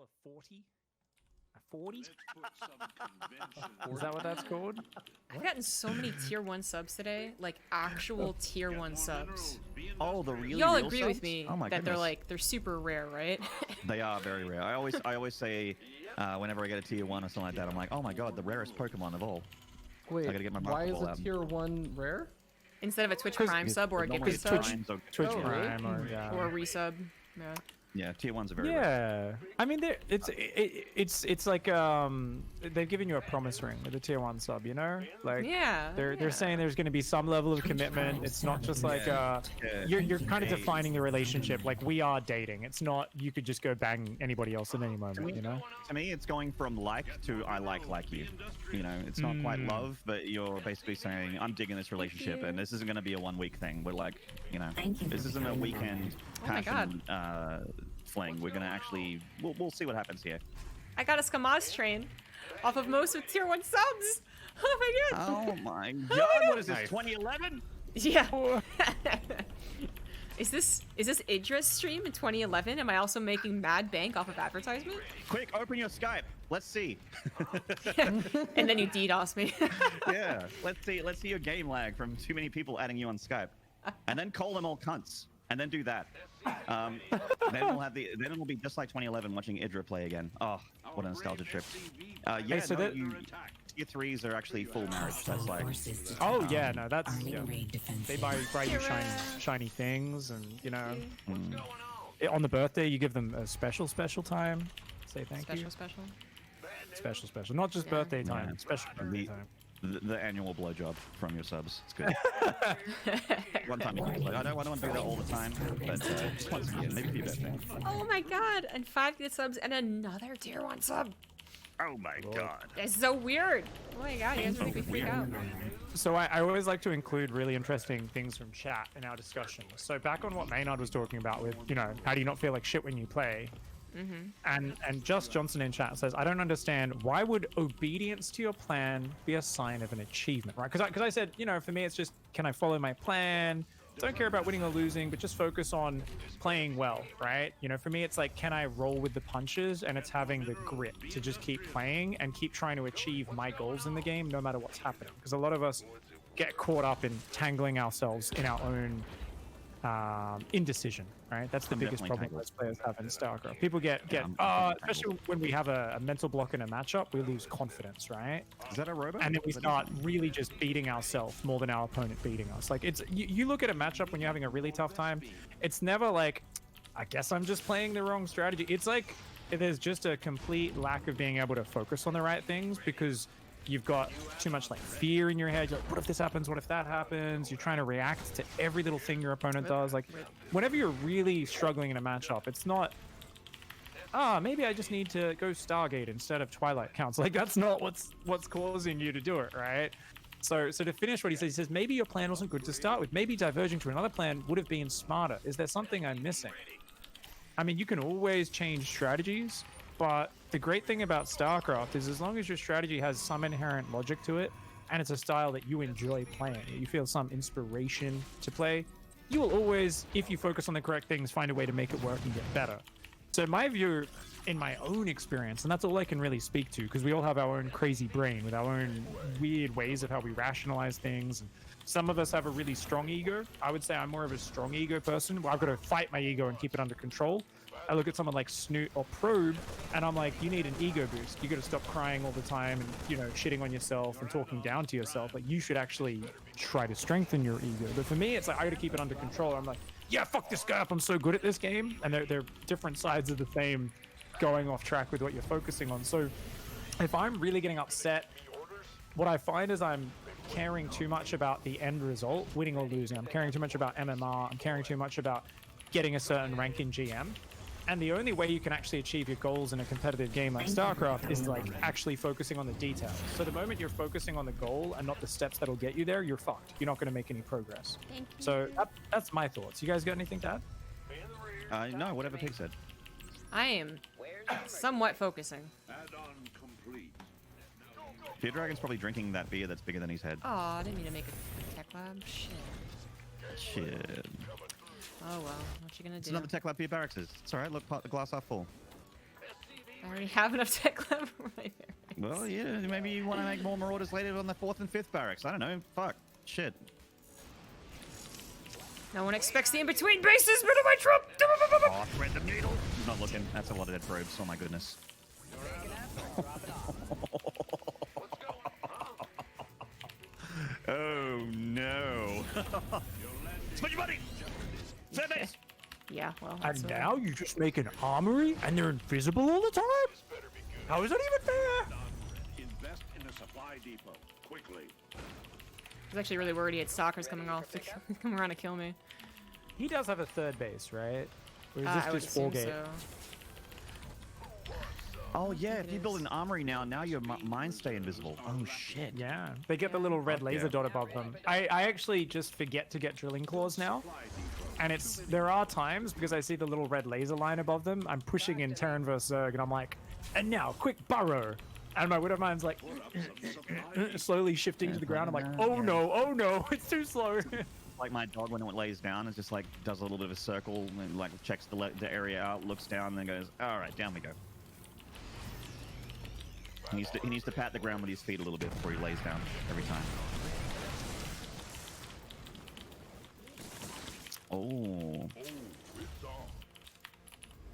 level of 40. A 40? Let's put some convention. Is that what that's called? I've gotten so many tier 1 subs today, like actual tier 1 subs. Oh, the really Y'all real agree subs? with me Oh my that goodness. they're super rare, right? They are very rare. I always say, whenever I get a tier 1 or something like that, I'm like, oh my god, the rarest Pokemon of all. Wait, I gotta get my why is Mark Ball a out. tier 1 rare? Instead of a Twitch Prime sub or a Normally gifted sub Prime, so- Twitch Oh, really? Prime or yeah. or a resub. Yeah. Yeah, tier 1s are very rare. Yeah, I mean, it's like they've given you a promise ring with a tier 1 sub, you know? Like Yeah. they're saying there's going to be some level of commitment. It's not just like you're kind of defining the relationship. Like we are dating. It's not you could just go bang anybody else at any moment, you know? To me, it's going from like to I like you. You know, it's not quite love, but you're basically saying I'm digging this relationship, and this isn't going to be a 1 week thing. We're like, you know, this isn't a weekend Oh my passion fling. We're gonna actually we'll see what happens here. I got a Skamaz train off of most with tier 1 subs. Oh my god. Oh my god! What is this? 2011? Yeah. Is this Idra's stream in 2011? Am I also making mad bank off of advertisement? Quick, open your Skype. Let's see. And then you DDoS me. Yeah, let's see your game lag from too many people adding you on Skype, and then call them all cunts, and then do that. Then it'll be just like 2011 watching Idra play again. Oh, what a nostalgia trip. Yeah, so no, that- tier 3s are actually full marriage. That's like, Oh yeah, no, that's they buy you shiny things, and you know, on the birthday you give them a special time. Say thank you. Special, not just Yeah. birthday time, Yeah. special birthday time. the annual blowjob from your subs. It's good. One time you can play. I don't want to do that all the time, but just once a year, maybe for your birthday. Oh my god, and 5 good subs and another tier 1 sub. Oh my god. That's so weird. Oh my god, you guys are making me freak out. So I always like to include really interesting things from chat in our discussion. So back on what Maynarde was talking about with, you know, how do you not feel like shit when you play? And Just Johnson in chat says, I don't understand, why would obedience to your plan be a sign of an achievement, right? Because I said, you know, for me it's just, can I follow my plan? Don't care about winning or losing, but just focus on playing well, right? You know, for me it's like, can I roll with the punches? And it's having the grit to just keep playing and keep trying to achieve my goals in the game no matter what's happening. Because a lot of us get caught up in tangling ourselves in our own indecision, right? That's the biggest problem most players have in StarCraft. People get especially when we have a mental block in a matchup, we lose confidence, right? Is that a robot? And then we start really just beating ourselves more than our opponent beating us. Like it's you look at a matchup when you're having a really tough time, it's never like, I guess I'm just playing the wrong strategy. It's like there's just a complete lack of being able to focus on the right things because you've got too much like fear in your head. You're like, what if this happens? What if that happens? You're trying to react to every little thing your opponent does. Like whenever you're really struggling in a matchup, it's not, maybe I just need to go Stargate instead of Twilight Council. Like that's not what's causing you to do it, right? So to finish what he says, maybe your plan wasn't good to start with. Maybe diverging to another plan would have been smarter. Is there something I'm missing? I mean, you can always change strategies, but the great thing about StarCraft is as long as your strategy has some inherent logic to it, and it's a style that you enjoy playing, that you feel some inspiration to play, you will always, if you focus on the correct things, find a way to make it work and get better. So my view, in my own experience, and that's all I can really speak to, because we all have our own crazy brain with our own weird ways of how we rationalize things. And some of us have a really strong ego. I would say I'm more of a strong ego person, where I've got to fight my ego and keep it under control. I look at someone like Snoot or Probe, and I'm like, you need an ego boost. You got to stop crying all the time and, you know, shitting on yourself and talking down to yourself. Like, you should actually try to strengthen your ego. But for me, it's like, I got to keep it under control. I'm like, yeah, fuck this guy up. I'm so good at this game. And they're different sides of the same going off track with what you're focusing on. So if I'm really getting upset, what I find is I'm caring too much about the end result, winning or losing. I'm caring too much about MMR. I'm caring too much about getting a certain rank in GM. And the only way you can actually achieve your goals in a competitive game like StarCraft is like actually focusing on the details. So the moment you're focusing on the goal and not the steps that'll get you there, you're fucked. You're not going to make any progress. So that's my thoughts. You guys got anything to add? No, whatever Pig said. I am somewhat focusing. Add-on complete. Feardragon's probably drinking that beer that's bigger than his head. Oh, I didn't mean to make a tech lab. Shit. Shit. Oh well, what you gonna It's do? another tech lab for your barracks. It's alright, look, the glass half full. I already have enough tech level right there. Well, yeah, maybe you want to make more Marauders later on the 4th and 5th barracks. I don't know. Fuck. Shit. No one expects the in-between bases, but my trump! Oh, thread the needle. He's not looking. That's a lot of dead probes. Oh my goodness. Oh no. Spend your money! Third base! Yeah, well, And that's now you just make an armory and they're invisible all the time? How is that even fair? Invest in a supply depot quickly. I was actually really worried he had stalkers coming off to come around to kill me. He does have a third base, right? Or is I would this just full assume gate? so. Oh yeah, if it you build is. an armory now your mines stay invisible. Oh shit. Yeah, they get the little red Fuck laser yeah. dot above them. I actually just forget to get drilling claws now. And there are times, because I see the little red laser line above them, I'm pushing in Terran vs Zerg, and I'm like, and now, quick burrow! And my Widowmine's like, slowly shifting to the ground. I'm like, oh no, it's too slow. Like my dog when it lays down, it just like does a little bit of a circle and like checks the area out, looks down, and then goes, all right, down we go. He needs to pat the ground with his feet a little bit before he lays down every time. Oh.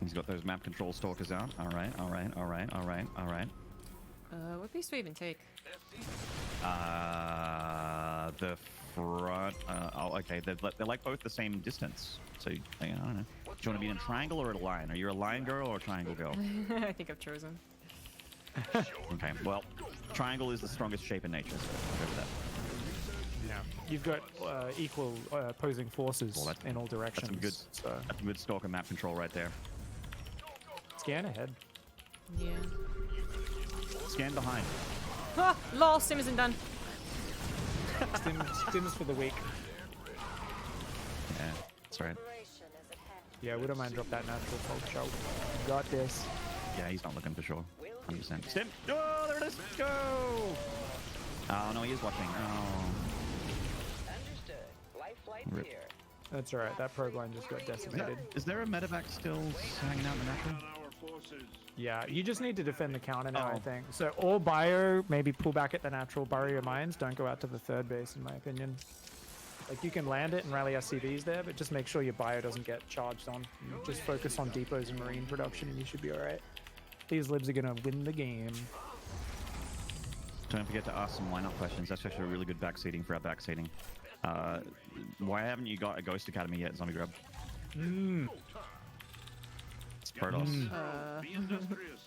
He's got those map control stalkers out. All right. What base do I even take? The front. Oh, okay. They're like both the same distance. So I don't know. Do you want to be in a triangle or a line? Are you a line girl or a triangle girl? I think I've chosen. Okay. Well, triangle is the strongest shape in nature. So I'll go with that. Yeah, you've got equal opposing forces Well, in all directions. That's some good stalker map control right there. Scan ahead. Yeah. Scan behind. Ah, lol, sim isn't done. Stims for the week. Yeah, that's right. Yeah, we don't mind drop that natural pulse show. Got this. Yeah, he's not looking for sure. 100%. Stim! Oh, there it is! Go! Oh, no, he is watching. Oh. Rip. That's alright, that probe line just got decimated. Is there a medevac still hanging out in the natural? Our forces. Yeah, you just need to defend the counter now, I Oh. think. So all bio, maybe pull back at the natural, burrow your mines, don't go out to the third base, in my opinion. Like, you can land it and rally SCVs there, but just make sure your bio doesn't get charged on. You just focus on depots and marine production and you should be alright. These libs are gonna win the game. Don't forget to ask some why not questions. That's actually a really good backseating for our backseating. Why haven't you got a Ghost Academy yet, ZombieGrub? It's Protoss. Be industrious.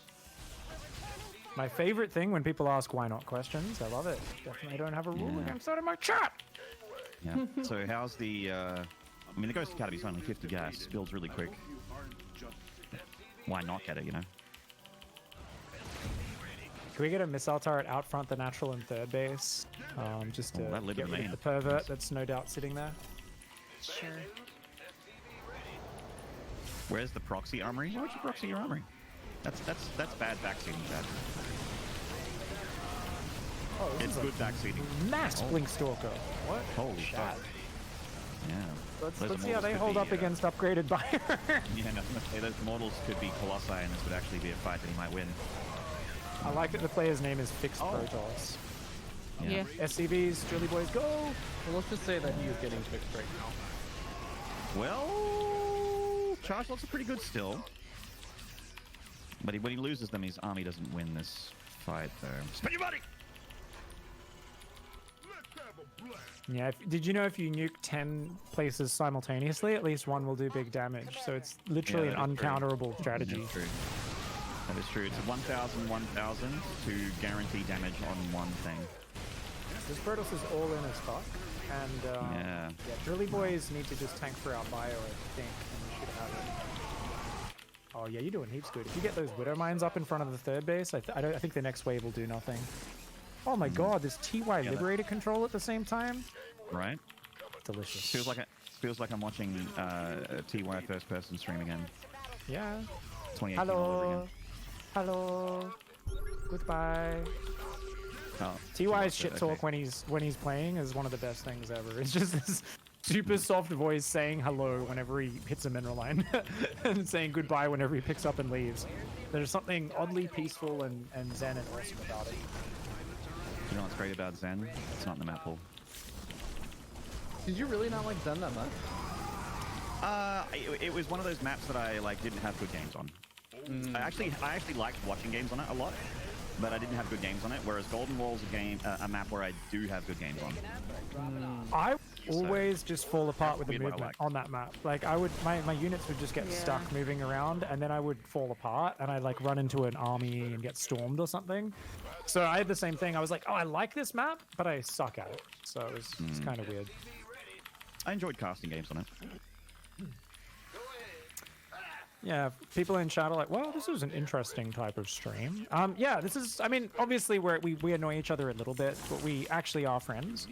My favorite thing when people ask why not questions, I love it. Definitely don't have a rule Yeah. against that in my chat. Yeah. So how's the? I mean, the Ghost Academy's only 50 gas. Builds really quick. You aren't just Why not get it? You know. Can we get a missile turret out front the natural and third base? Just to that lib get in rid main. of the pervert that's no doubt sitting there. Sure. Where's the proxy armory? Why would you proxy your armory? That's bad backseating, Chad. Oh, this It's is good backseating. a mass blink stalker. What? Holy Chat. fuck. Yeah. Let's Those see how immortals they could hold be, up against upgraded buyer. Yeah, no, hey, those models could be Colossi, and this would actually be a fight that he might win. I like that the player's name is Fixed Oh. Protoss. Yeah. SCVs, Drilly Boys, go! Well, let's just say that he is getting fixed right now. Well, charge lots are pretty good still. But when he loses them, his army doesn't win this fight, though. Spend your money! Yeah, did you know if you nuke 10 places simultaneously, at least one will do big damage? So it's literally Yeah, an that is true. uncounterable strategy. That's true. That is true. It's a 1,000, 1,000 to guarantee damage on one thing. This Protoss is all in as fuck. And Yeah. Drilly Boys need to just tank for our bio, I think, and we should have it. Oh yeah, you're doing heaps good. If you get those Widow Mines up in front of the third base, I think the next wave will do nothing. Oh my god, there's TY Liberator control at the same time? Right? Delicious. Feels like I'm watching a TY first person stream again. Yeah. 2018 all over Hello. again. Hello. Goodbye. Oh, TY's shit okay. talk when he's playing is one of the best things ever. It's just this super soft voice saying hello whenever he hits a mineral line and saying goodbye whenever he picks up and leaves. There's something oddly peaceful and zen and awesome about it. You know what's great about Zen? It's not in the map pool. Did you really not like Zen that much? It was one of those maps that I like didn't have good games on. I actually liked watching games on it a lot, but I didn't have good games on it. Whereas Golden Wall's a map where I do have good games on. I always just fall apart with the weird what I movement like. on that map. Like my units would just get stuck moving around, and then I would fall apart, and I'd like run into an army and get stormed or something. So I had the same thing. I was like, oh, I like this map, but I suck at it. So it's kind of weird. I enjoyed casting games on it. Yeah, people in chat are like, well, this is an interesting type of stream. Yeah, this is, I mean, obviously we annoy each other a little bit, but we actually are friends.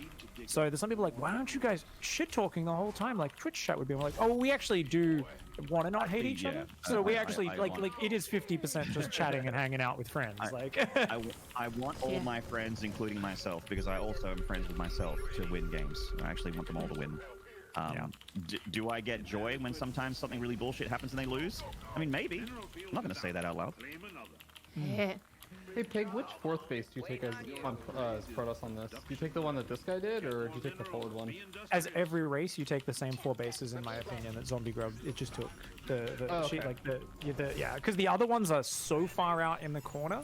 So there's some people like, why aren't you guys shit-talking the whole time? Like Twitch chat would be like, oh, we actually do want to not hate each other. So we actually, like it is 50% just chatting and hanging out with friends. I want all my friends, including myself, because I also am friends with myself, to win games. I actually want them all to win. Do I get joy when sometimes something really bullshit happens and they lose? I mean, maybe. I'm not going to say that out loud. Yeah. Hey Pig, which fourth base do you take as Protoss on this? Do you take the one that this guy did, or do you take the forward one? As every race, you take the same 4 bases, in my opinion, that ZombieGrub, it just took. Yeah, because the other ones are so far out in the corner.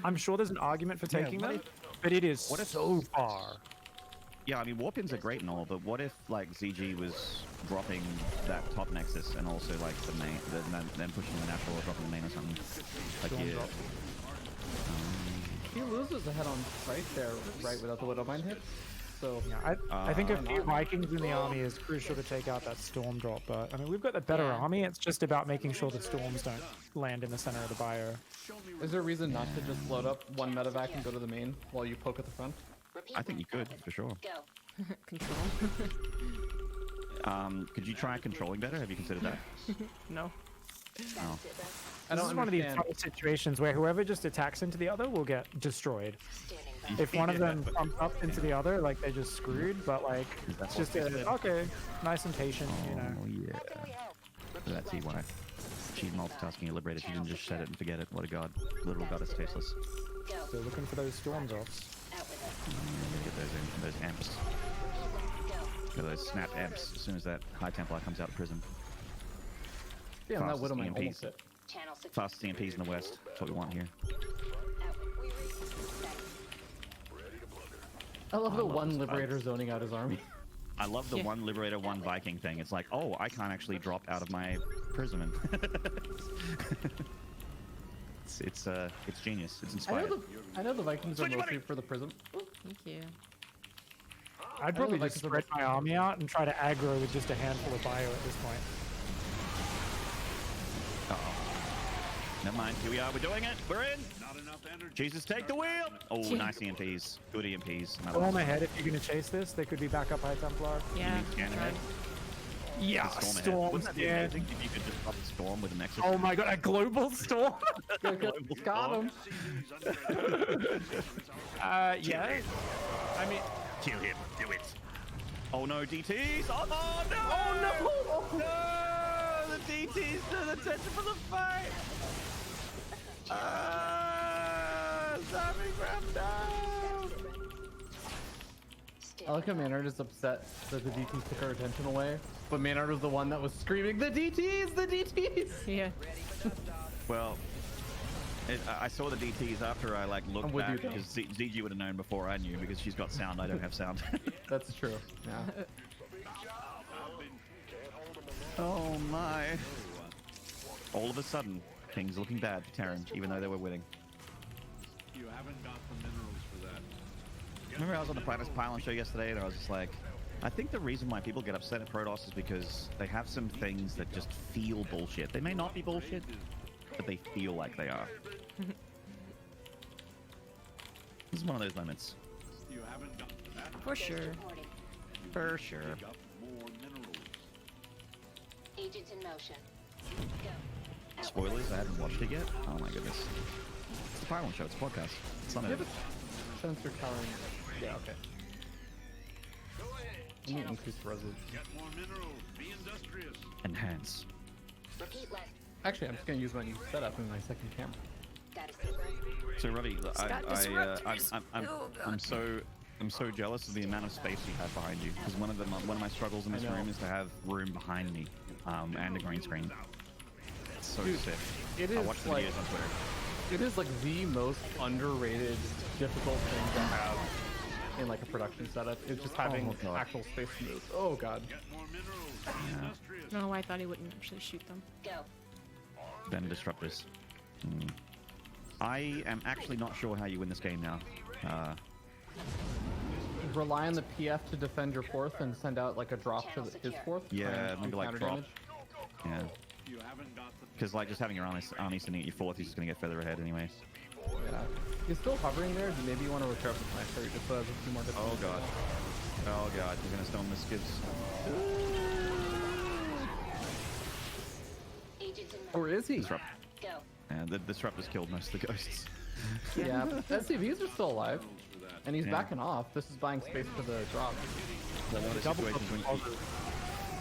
I'm sure there's an argument for taking them, but it is so far. Yeah, I mean, warpins are great and all, but what if, like, ZG was dropping that top nexus and also, like, the main, then pushing the natural or dropping the main or something? Like, yeah. He loses a head on sight there, right, without the Widow Mine hit. So yeah, I think a few Vikings in the army is crucial to take out that storm drop, but I mean, we've got the better army. It's just about making sure the storms don't land in the center of the bio. Is there a reason not to just load up one medevac and go to the main while you poke at the front? I think you could, for sure. Control. Could you try controlling better? Have you considered that? No. Oh. This is one of these situations where whoever just attacks into the other will get destroyed. If one of them pumps up into the other, like, they're just screwed, but like, it's just okay, nice and patient, you know. Oh, yeah. That's why. She's multitasking a liberator. She didn't just set it and forget it. What a god. Literal goddess tasteless. So looking for those storm drops. Get those amps. Get those snap amps as soon as that High Templar comes out of prison. Yeah, that Widow Mine almost hit. Fastest EMPs in the west. That's what we want here. I love the one Liberator zoning out his army. I love the one Liberator, one Viking thing. It's like, oh, I can't actually drop out of my prison. It's genius. It's inspired. I know the Vikings are mostly for the prism. Thank you. I'd probably just spread my army out and try to aggro with just a handful of bio at this point. Never mind. Here we are. We're doing it. We're in. Not enough energy. Jesus, take the wheel. Oh, nice EMPs. Good EMPs. Go on ahead if you're going to chase this. They could be backup High Templar. Yeah. Scan ahead. Yeah, storm. Wouldn't that be amazing if you could just drop a storm with a nexus? Oh my god, a global storm? Got him. Yeah. I mean, Kill him. Do it. Oh no, DTs. Oh no. Oh no! Oh, No, the DTs to the attention for the fight. ZombieGrub, no. I like how Maynarde is upset that the DTs took our attention away, but Maynarde was the one that was screaming, "The DTs! The DTs!" Yeah. Well, I saw the DTs after I like looked back because ZG would have known before I knew because she's got sound. I don't have sound. That's true. Yeah. Oh my! All of a sudden, things looking bad for Terran, even though they were winning. You haven't got the minerals for that. Remember I was on the Protoss Pylon show yesterday and I was just like, I think the reason why people get upset at Protoss is because they have some things that just feel bullshit. They may not be bullshit, but they feel like they are. This is one of those moments. You haven't got that. For sure. For sure. Got more minerals. Agents in motion. Go. Spoilers, I haven't watched it yet. Oh my goodness. It's the Pylon show, it's a podcast. It's not a... Sensor towering. Yeah, okay. Let me increase the resolution. Get more minerals. Be industrious. Enhance. Repeat left. Actually, I'm just gonna use my new setup in my second camera. Status confirmed. So Robbie, Got disruptors. Oh, I'm God. so jealous of the amount of space you have behind you. Because one of my struggles in this I know. room is to have room behind me, and a green screen. It's so Dude, sick. it I is watched the like videos on Twitter. it is like the most underrated, difficult thing to have in like a production setup. It's just having Oh, God. actual space to move. Oh god. Get more minerals. Yeah. Industrious. No, I thought he wouldn't actually shoot them. Go. Then disruptors. I am actually not sure how you win this game now. Rely on the PF to defend your fourth and send out like a drop to his fourth. Yeah, for maybe like counter drop. damage. Yeah. You haven't got the Because like just having your army sitting at your fourth, he's just gonna get further ahead anyway. Yeah. He's still hovering there. Maybe you want to recur with my trade just so it has a few more Oh god. Oh god, you're gonna stone the skips. Agents in Or is he? Disrupt. Go. And the disruptors killed most of the ghosts. Yeah, but SCVs are still alive. And he's Yeah. backing off. This is buying space for the drop. One of the Double situations when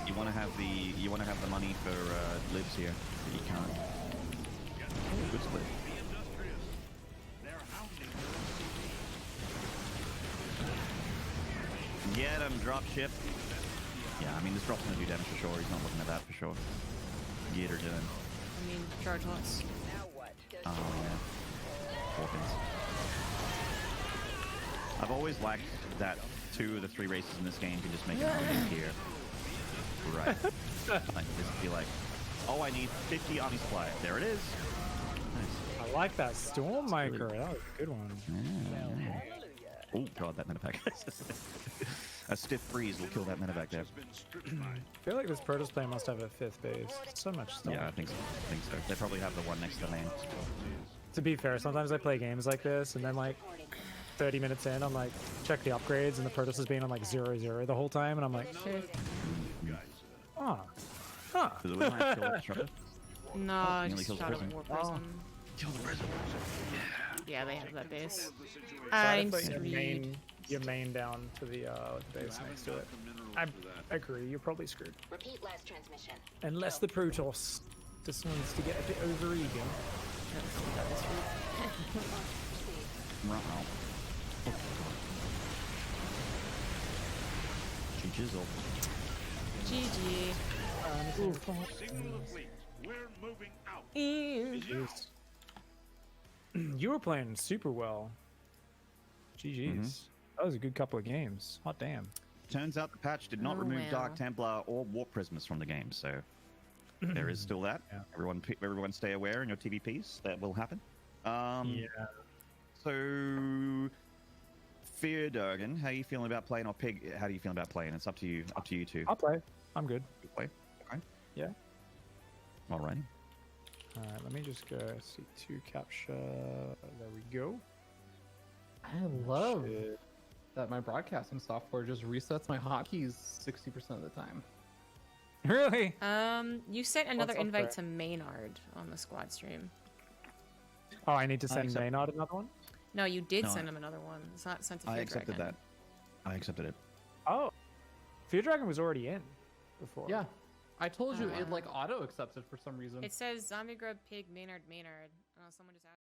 you want to have the money for lives here, but you can't. Oh, good split. Get him, drop ship. Yeah, I mean this drop's gonna do damage for sure. He's not looking at that for sure. Get her done. I mean, charge lots. Oh yeah. Hawkins. I've always liked that 2 of the 3 races in this game can just make it here. Right. Like just be like, oh, I need 50 army supply. There it is. Nice. I like that storm maker. That was a good one. Yeah. Oh god, that medevac. A stiff breeze will kill that medevac there. I feel like this Protoss player must have a 5th base. So much stuff. Yeah, I think so. They probably have the one next to the lane. To be fair, sometimes I play games like this, and then like 30 minutes in, I'm like, check the upgrades, and the Protoss has been on like 0-0 the whole time, and I'm like, ah, huh. Does it look like kill the disruptor? No, nearly just kills the shot a prison. war Oh. prison. Kill the prison. Yeah, they have that base. Try to I'm put screwed. your main down to the base next to it. I agree, you're probably screwed. Repeat last transmission. Unless the Protoss just wants to get a bit over eager. Ruh-roh. Jizzle. GG. signal the fleet. We're moving out. Jeez. You were playing super well. GG's. That was a good couple of games. Hot damn. Turns out the patch did not Oh, remove Dark well. Templar or Warp Prisoners from the game, so there is still that. Yeah. Everyone stay aware in your TvPs. That will happen. Yeah. So, feardragon, how are you feeling about playing? Or Pig, how do you feel about playing? It's up to you. Up to you two. I'll play. I'm good. You play. Okay. Yeah. Alrighty. Alright, let me just go C2 capture. There we go. I love Shit. that my broadcasting software just resets my hotkeys 60% of the time. Really? You sent another What's up invite there? to Maynarde on the squad stream. Oh, I need to send accept- Maynard another one? No, you did No, send him another one. It's not sent to I Fear accepted Dragon. that. I accepted it. Oh. Feardragon was already in before. Yeah. I told you it Oh. like auto accepted for some reason. It says ZombieGrub Pig Maynard. Someone just asked.